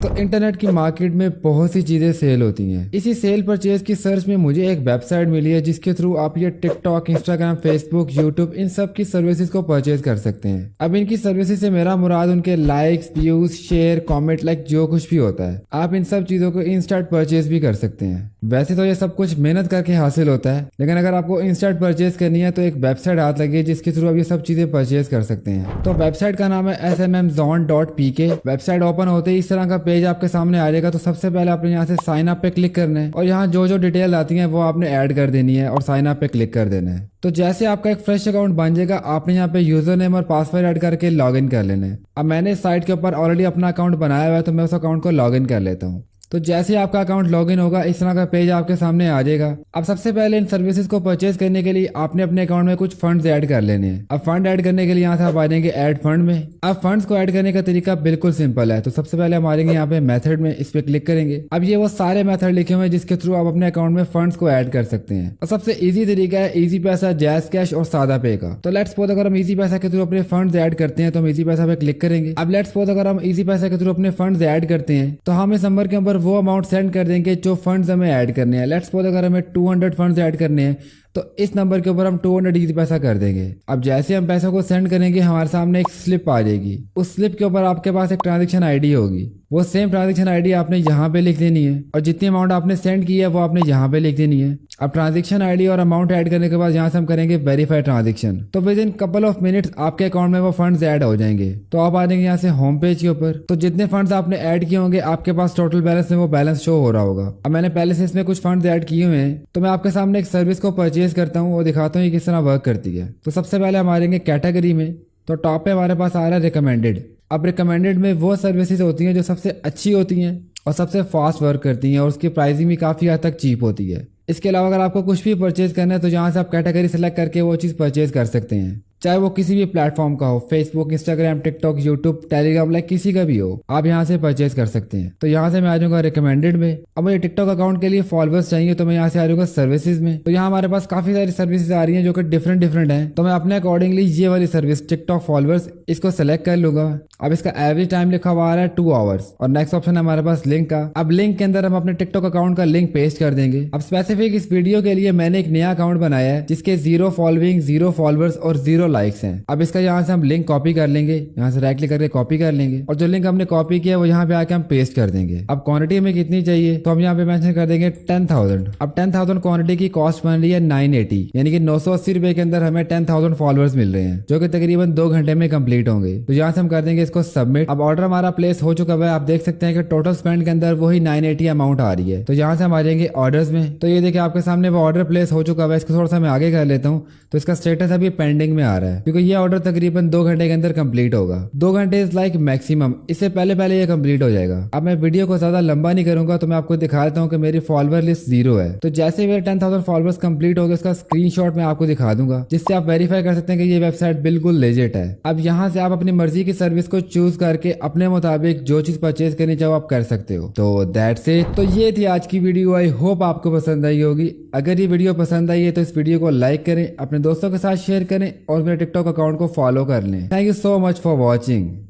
तो इंटरनेट की मार्केट में बहुत सी चीजें सेल होती हैं। इसी सेल परचेज की सर्च में मुझे एक वेबसाइट मिली है जिसके थ्रू आप ये TikTok, Instagram, Facebook, YouTube in सब की सर्विसेज को परचेज कर सकते हैं। अब इनकी सर्विसेज से मेरा मुराद उनके likes, views, share, comment, like जो कुछ भी होता है, आप इन सब चीजों को इंस्टेंट परचेज भी कर सकते हैं। वैसे तो ये सब कुछ मेहनत करके हासिल होता है, लेकिन अगर आपको इंस्टेंट परचेज करनी है तो एक वेबसाइट हाथ लगी है जिसके थ्रू आप ये सब चीजें परचेज कर सकते हैं। तो वेबसाइट का नाम है smmzone.pk। वेबसाइट ओपन होते ही इस तरह का पेज आपके सामने आ जाएगा। तो सबसे पहले आपने यहाँ से साइन अप पे क्लिक करना है और यहाँ जो जो डिटेल आती है वो आपने ऐड कर देनी है और साइन अप पे क्लिक कर देना है। तो जैसे आपका एक फ्रेश अकाउंट बन जाएगा, आपने यहाँ पे यूजर नेम और पासवर्ड ऐड करके लॉगिन कर लेना है। अब मैंने इस साइट के ऊपर ऑलरेडी अपना अकाउंट बनाया हुआ है तो मैं उस अकाउंट को लॉगिन कर लेता हूँ। तो जैसे आपका अकाउंट लॉगिन होगा इस तरह का पेज आपके सामने आ जाएगा। अब सबसे पहले इन सर्विसेज को परचेज करने के लिए आपने अपने अकाउंट में कुछ फंड्स ऐड कर लेने हैं। अब फंड ऐड करने के लिए यहाँ से आप आ जाएंगे ऐड फंड में। अब फंड्स को ऐड करने का तरीका बिल्कुल सिंपल है। तो सबसे पहले हम आ जाएंगे यहाँ पे मेथड में, इस पे क्लिक करेंगे। अब ये वो सारे मेथड लिखे हुए हैं जिसके थ्रू आप अपने अकाउंट में फंड्स को ऐड कर सकते हैं। और सबसे ईजी तरीका है इजी पैसा, जैज कैश और सादा पे का। तो लेट्स सपोज अगर हम इजी पैसा के थ्रू अपने फंड्स ऐड करते हैं तो हम इजी पैसा पे क्लिक करेंगे। अब लेट्स सपोज अगर हम इजी पैसा के थ्रू अपने फंड्स ऐड करते हैं तो हम इस नंबर के ऊपर वो अमाउंट सेंड कर देंगे जो फंड्स हमें ऐड करने हैं। लेट्स सपोज अगर हमें 200 फंड्स ऐड करने हैं तो इस नंबर के ऊपर हम 200 इजी पैसा कर देंगे। अब जैसे हम पैसा को सेंड करेंगे हमारे सामने एक स्लिप आ जाएगी। उस स्लिप के ऊपर आपके पास एक ट्रांजैक्शन आईडी होगी। वो सेम ट्रांजैक्शन आईडी आपने यहाँ पे लिख देनी है और जितनी अमाउंट आपने सेंड की है वो आपने यहाँ पे लिख देनी है। अब ट्रांजैक्शन आईडी और अमाउंट ऐड करने के बाद यहाँ से हम करेंगे वेरीफाई ट्रांजैक्शन। तो with in couple of minutes आपके अकाउंट में वो फंड्स ऐड हो जाएंगे। तो आप आ जाएंगे यहाँ से होम पेज के ऊपर। तो जितने फंड्स आपने ऐड किए होंगे आपके पास टोटल बैलेंस में वो बैलेंस शो हो रहा होगा। अब मैंने पहले से इसमें कुछ फंड्स ऐड किए हुए हैं तो मैं आपके सामने एक सर्विस को परचेज करता हूँ और दिखाता हूँ ये किस तरह वर्क करती है। तो सबसे पहले हम आ जाएंगे कैटेगरी में। तो टॉप पे हमारे पास आ रहा है रिकमेंडेड। अब रिकमेंडेड में वो सर्विसेज होती हैं जो सबसे अच्छी होती हैं और सबसे फास्ट वर्क करती हैं और उसकी प्राइसिंग भी काफ़ी हद तक चीप होती है। इसके अलावा अगर आपको कुछ भी परचेज करना है तो यहाँ से आप कैटेगरी सेलेक्ट करके वो चीज़ परचेज कर सकते हैं, चाहे वो किसी भी प्लेटफॉर्म का हो, Facebook, Instagram, TikTok, YouTube, Telegram, like किसी का भी हो, आप यहाँ से परचेज कर सकते हैं। तो यहाँ से मैं आ जाऊँगा रिकमेंडेड में। अब मुझे टिकटॉक अकाउंट के लिए फॉलोअर्स चाहिए तो मैं यहाँ से आ जाऊँगा सर्विसेज में। तो यहाँ हमारे पास काफी सारी सर्विसेज आ रही हैं जो कि डिफरेंट हैं। तो मैं अपने अकॉर्डिंगली ये वाली सर्विस टिकटॉक फॉलोअर्स इसको सेलेक्ट कर लूंगा। अब इसका एवरेज टाइम लिखा हुआ आ रहा है 2 आवर्स। और नेक्स्ट ऑप्शन है हमारे पास लिंक का। अब लिंक के अंदर हम अपने टिकटॉक अकाउंट का लिंक पेस्ट कर देंगे। अब स्पेसिफिक इस वीडियो के लिए मैंने एक नया अकाउंट बनाया है जिसके 0 फॉलोइंग, 0 फॉलोअर्स और 0 लाइक्स हैं। अब इसका यहाँ से हम लिंक कॉपी कर लेंगे, यहाँ से राइट क्लिक करके कॉपी कर लेंगे और जो लिंक हमने कॉपी किया वो यहाँ पे आके हम पेस्ट कर देंगे। अब क्वांटिटी हमें कितनी चाहिए तो हम यहाँ पे मेंशन कर देंगे 10,000। अब 10,000 क्वांटिटी की कॉस्ट बन रही है 980, यानी कि 980 रुपए के अंदर हमें 10,000 फॉलोअर्स मिल रहे हैं जो कि तकरीबन 2 घंटे में कंप्लीट होंगे। तो यहाँ से हम कर देंगे इसको सबमिट। अब ऑर्डर हमारा प्लेस हो चुका है। आप देख सकते हैं कि टोटल स्पेंड के अंदर वही 980 अमाउंट आ रही है। तो यहाँ से हम आ जाएंगे ऑर्डर्स में। तो ये देखिए आपके सामने वो ऑर्डर प्लेस हो चुका है। इसको थोड़ा सा मैं आगे कर लेता हूँ। तो इसका स्टेटस अभी पेंडिंग में आ रहा है क्योंकि ये ऑर्डर तकरीबन 2 घंटे के अंदर कंप्लीट होगा। 2 घंटे इज लाइक मैक्सिमम, इससे पहले ये कंप्लीट हो जाएगा। अब मैं वीडियो को ज्यादा लंबा नहीं करूंगा तो मैं आपको दिखा देता हूँ कि मेरी फॉलोअर लिस्ट 0 है। तो जैसे मेरे 10,000 फॉलोअर्स कंप्लीट हो गए उसका स्क्रीनशॉट मैं आपको दिखा दूंगा जिससे आप वेरीफाई कर सकते हैं कि ये वेबसाइट बिल्कुल लेजिट है। अब यहाँ से आप अपनी मर्जी की सर्विस को चूज करके अपने मुताबिक जो चीज परचेज करनी चाहो आप कर सकते हो। तो दैट्स इट। तो ये थी आज की वीडियो। आई होप आपको पसंद आई होगी। अगर ये वीडियो पसंद आई है तो इस वीडियो को लाइक करें, अपने दोस्तों के साथ शेयर करें और मेरे टिकटॉक अकाउंट को फॉलो कर लें। Thank you so much for watching.